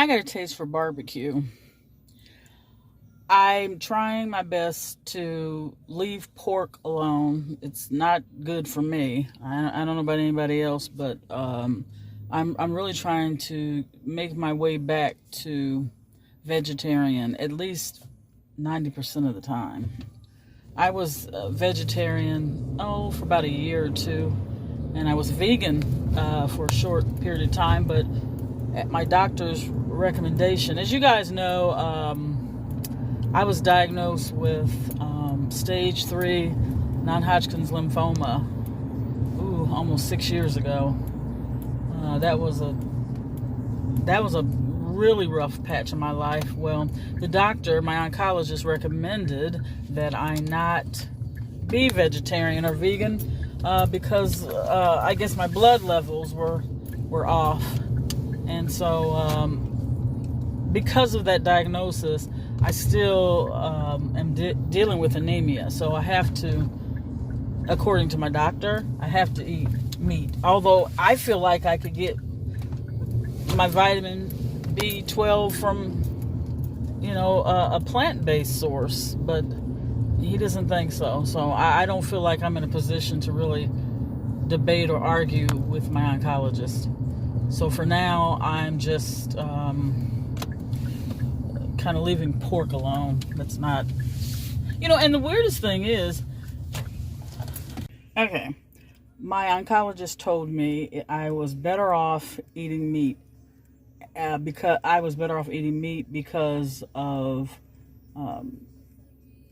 I got a taste for barbecue. I'm trying my best to leave pork alone. It's not good for me. I don't know about anybody else, but I'm really trying to make my way back to vegetarian at least 90% of the time. I was vegetarian for about a year or two, and I was vegan for a short period of time, but at my doctor's recommendation, as you guys know, I was diagnosed with stage 3 non-Hodgkin's lymphoma. Almost 6 years ago. That was a really rough patch in my life. Well, the doctor, my oncologist, recommended that I not be vegetarian or vegan because I guess my blood levels were off, and so because of that diagnosis, I still am dealing with anemia. So I have to, according to my doctor, I have to eat meat. Although I feel like I could get my vitamin B12 from, a plant-based source, but he doesn't think so. So I don't feel like I'm in a position to really debate or argue with my oncologist. So for now, I'm just kind of leaving pork alone. That's not, and the weirdest thing is, okay, my oncologist told me I was better off eating meat because of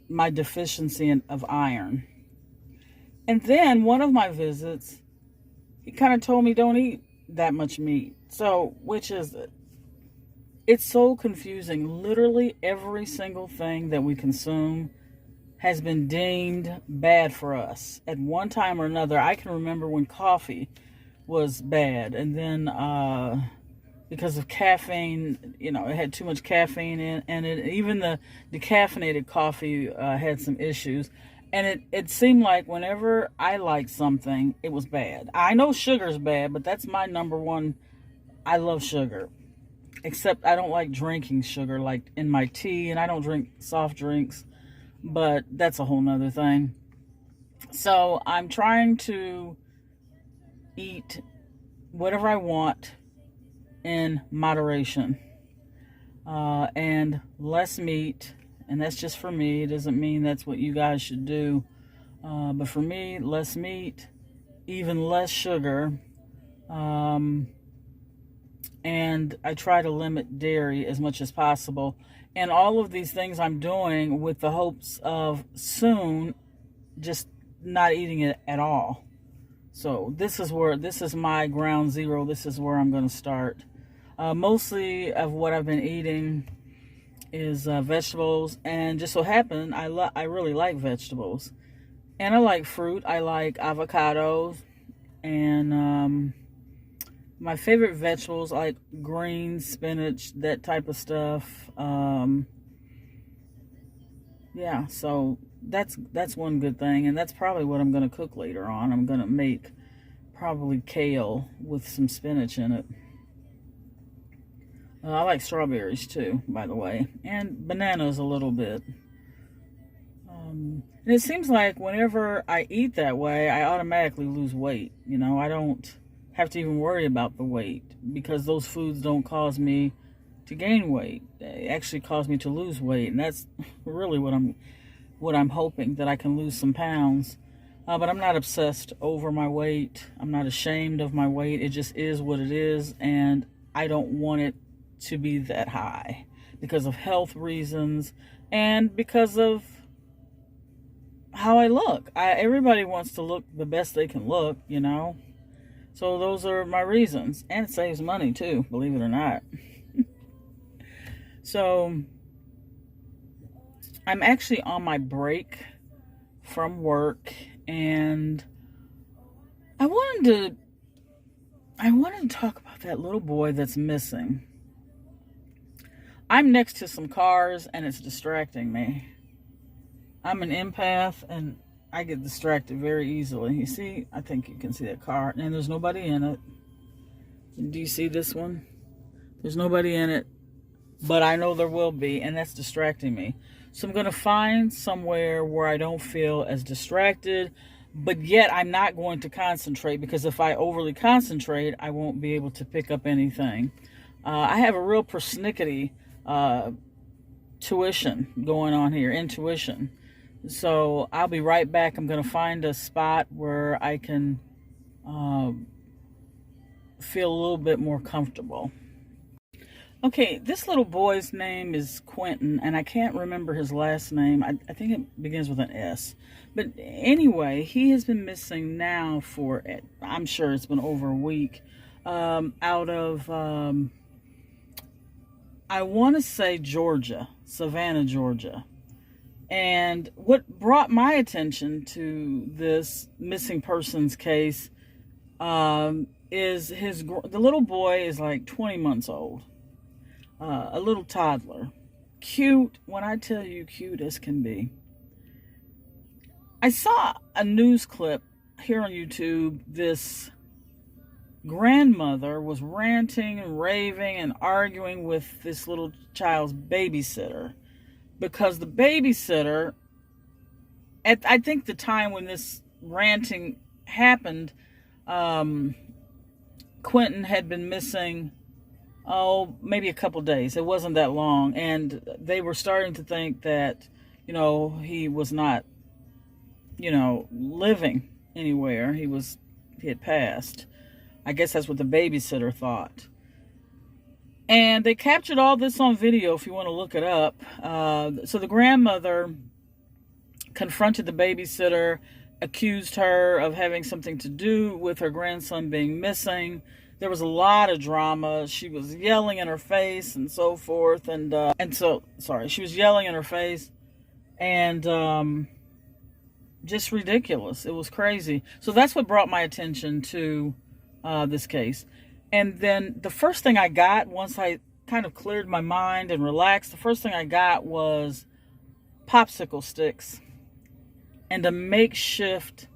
my deficiency of iron. And then one of my visits, he kind of told me don't eat that much meat. So which is it? It's so confusing. Literally every single thing that we consume has been deemed bad for us at one time or another. I can remember when coffee was bad, and then because of caffeine, it had too much caffeine in, and even the decaffeinated coffee had some issues. And it seemed like whenever I liked something, it was bad. I know sugar's bad, but that's my number one. I love sugar. Except I don't like drinking sugar, like in my tea, and I don't drink soft drinks, but that's a whole nother thing. So I'm trying to eat whatever I want in moderation, and less meat, and that's just for me. It doesn't mean that's what you guys should do, but for me, less meat, even less sugar, and I try to limit dairy as much as possible. And all of these things I'm doing with the hopes of soon just not eating it at all. So this is my ground zero. This is where I'm going to start. Mostly of what I've been eating is vegetables, and just so happen I really like vegetables, and I like fruit. I like avocados, and my favorite vegetables, I like greens, spinach, that type of stuff. Yeah, so that's one good thing, and that's probably what I'm going to cook later on. I'm going to make probably kale with some spinach in it. I like strawberries too, by the way, and bananas a little bit. And it seems like whenever I eat that way, I automatically lose weight. I don't have to even worry about the weight, because those foods don't cause me to gain weight. They actually cause me to lose weight, and that's really what I'm hoping, that I can lose some pounds. But I'm not obsessed over my weight. I'm not ashamed of my weight. It just is what it is, and I don't want it to be that high because of health reasons and because of how I look. Everybody wants to look the best they can look, So those are my reasons. And it saves money too, believe it or not. So I'm actually on my break from work, and I wanted to talk about that little boy that's missing. I'm next to some cars and it's distracting me. I'm an empath and I get distracted very easily. You see, I think you can see that car, and there's nobody in it. Do you see this one? There's nobody in it. but I know there will be, and that's distracting me. So I'm going to find somewhere where I don't feel as distracted, but yet I'm not going to concentrate, because if I overly concentrate, I won't be able to pick up anything. I have a real persnickety tuition going on here, intuition. So I'll be right back. I'm going to find a spot where I can feel a little bit more comfortable. Okay, this little boy's name is Quinton, and I can't remember his last name. I think it begins with an S. But anyway, he has been missing now for, I'm sure it's been over a week, out of, I want to say Georgia, Savannah, Georgia. And what brought my attention to this missing persons case is the little boy is like 20 months old. A little toddler. Cute, when I tell you, cute as can be. I saw a news clip here on YouTube. This grandmother was ranting and raving and arguing with this little child's babysitter, because the babysitter, at I think the time when this ranting happened, Quinton had been missing, maybe a couple days. It wasn't that long. And they were starting to think that, he was not, living anywhere. He had passed. I guess that's what the babysitter thought. And they captured all this on video if you want to look it up. So the grandmother confronted the babysitter, accused her of having something to do with her grandson being missing. There was a lot of drama. She was yelling in her face and so forth. She was yelling in her face, and just ridiculous. It was crazy. So that's what brought my attention to this case. And then the first thing I got, once I kind of cleared my mind and relaxed, the first thing I got was popsicle sticks and a makeshift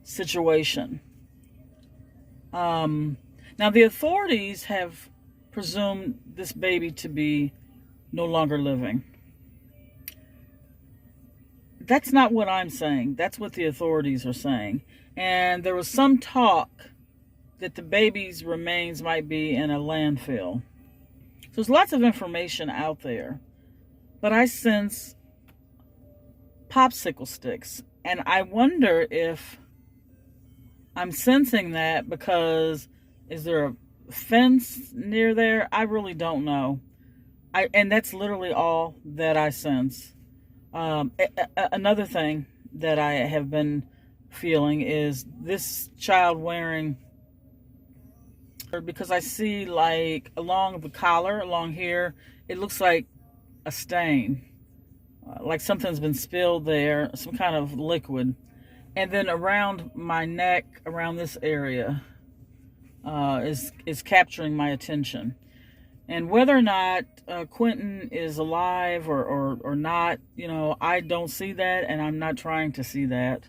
situation. Now, the authorities have presumed this baby to be no longer living. That's not what I'm saying. That's what the authorities are saying. And there was some talk that the baby's remains might be in a landfill. So there's lots of information out there. But I sense popsicle sticks. And I wonder if I'm sensing that because, is there a fence near there? I really don't know. And that's literally all that I sense. Another thing that I have been feeling is this child wearing, because I see like along the collar, along here, it looks like a stain. Like something's been spilled there, some kind of liquid. And then around my neck, around this area, is capturing my attention. And whether or not Quinton is alive or not, I don't see that, and I'm not trying to see that.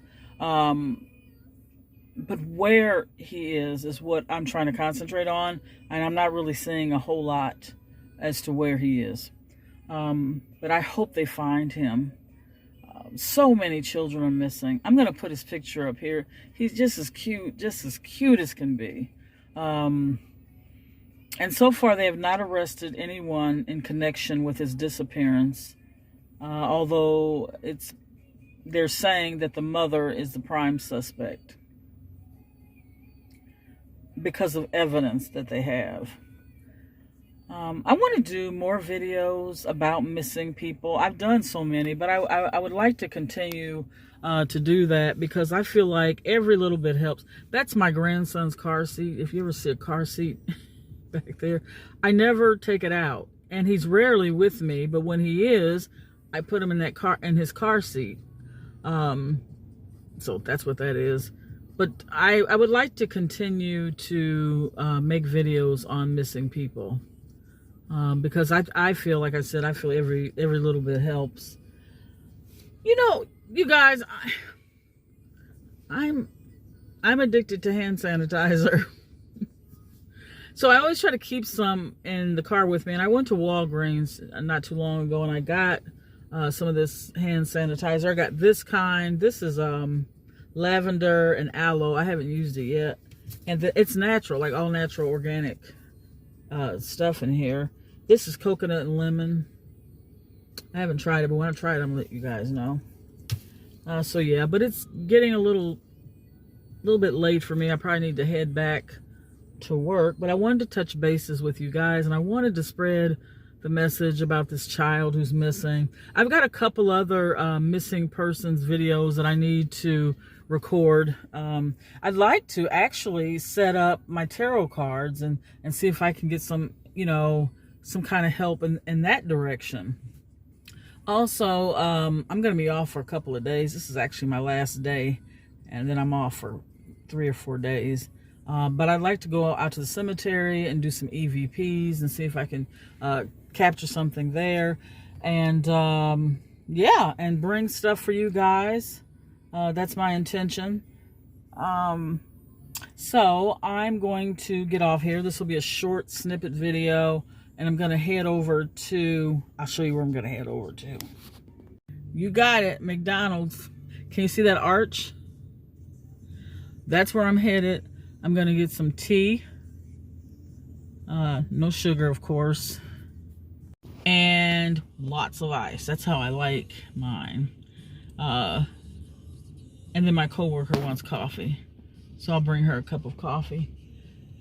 But where he is what I'm trying to concentrate on, and I'm not really seeing a whole lot as to where he is. But I hope they find him. So many children are missing. I'm going to put his picture up here. He's just as cute as can be. And so far, they have not arrested anyone in connection with his disappearance, although they're saying that the mother is the prime suspect because of evidence that they have. I want to do more videos about missing people. I've done so many, but I would like to continue to do that, because I feel like every little bit helps. That's my grandson's car seat. If you ever see a car seat back there, I never take it out, and he's rarely with me, but when he is, I put him in his car seat. So that's what that is. But I would like to continue to make videos on missing people, because I feel, like I said, I feel every little bit helps. You guys, I'm addicted to hand sanitizer. So I always try to keep some in the car with me. And I went to Walgreens not too long ago, and I got some of this hand sanitizer. I got this kind. This is lavender and aloe. I haven't used it yet. And it's natural, like all natural organic stuff in here. This is coconut and lemon. I haven't tried it, but when I try it, I'm gonna let you guys know. So yeah, but it's getting a little bit late for me. I probably need to head back to work, but I wanted to touch bases with you guys, and I wanted to spread the message about this child who's missing. I've got a couple other missing persons videos that I need to record. I'd like to actually set up my tarot cards and see if I can get some, you know, some kind of help in that direction. Also, I'm going to be off for a couple of days. This is actually my last day, and then I'm off for 3 or 4 days. But I'd like to go out to the cemetery and do some EVPs and see if I can capture something there. And yeah, and bring stuff for you guys. That's my intention. So I'm going to get off here. This will be a short snippet video. And I'm going to head over to, I'll show you where I'm going to head over to. You got it, McDonald's. Can you see that arch? That's where I'm headed. I'm going to get some tea. No sugar, of course. And lots of ice. That's how I like mine. And then my coworker wants coffee. So I'll bring her a cup of coffee.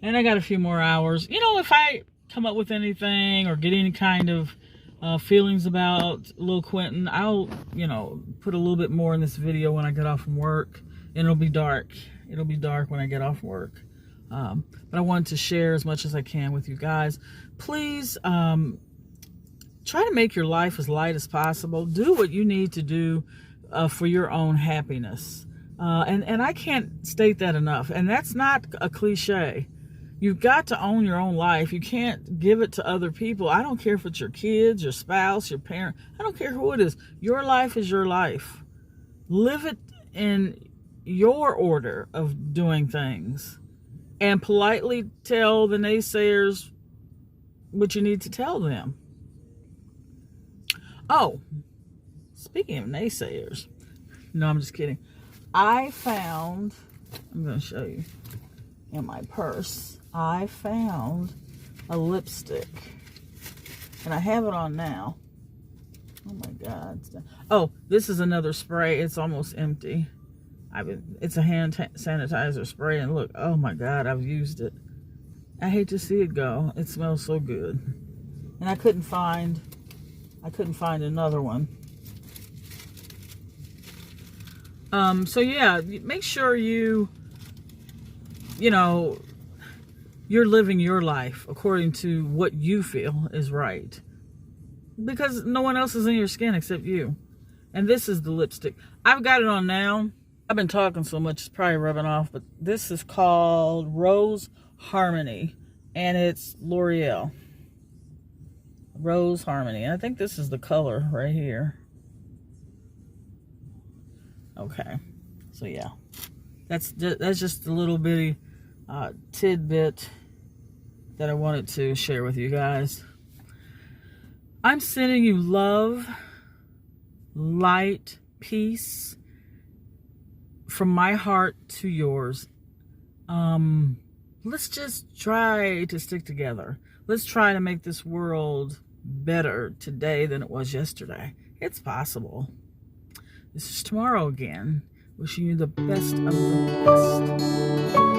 And I got a few more hours. You know, if I come up with anything or get any kind of feelings about little Quinton, I'll, you know, put a little bit more in this video when I get off from work. And it'll be dark. It'll be dark when I get off work. But I wanted to share as much as I can with you guys. Please try to make your life as light as possible. Do what you need to do for your own happiness. And I can't state that enough. And that's not a cliche. You've got to own your own life. You can't give it to other people. I don't care if it's your kids, your spouse, your parent. I don't care who it is. Your life is your life. Live it in your order of doing things. And politely tell the naysayers what you need to tell them. Oh, speaking of naysayers. No, I'm just kidding. I found, I'm going to show you in my purse. I found a lipstick, and I have it on now. Oh my God. Oh, this is another spray. It's almost empty. It's a hand sanitizer spray, and look, oh my God, I've used it. I hate to see it go. It smells so good. And I couldn't find another one. So yeah, make sure you know, you're living your life according to what you feel is right. Because no one else is in your skin except you. And this is the lipstick. I've got it on now. I've been talking so much, it's probably rubbing off. But this is called Rose Harmony. And it's L'Oreal. Rose Harmony. And I think this is the color right here. Okay. So yeah. That's just a little bitty tidbit that I wanted to share with you guys. I'm sending you love, light, peace from my heart to yours. Let's just try to stick together. Let's try to make this world better today than it was yesterday. It's possible. This is tomorrow again. Wishing you the best of the best.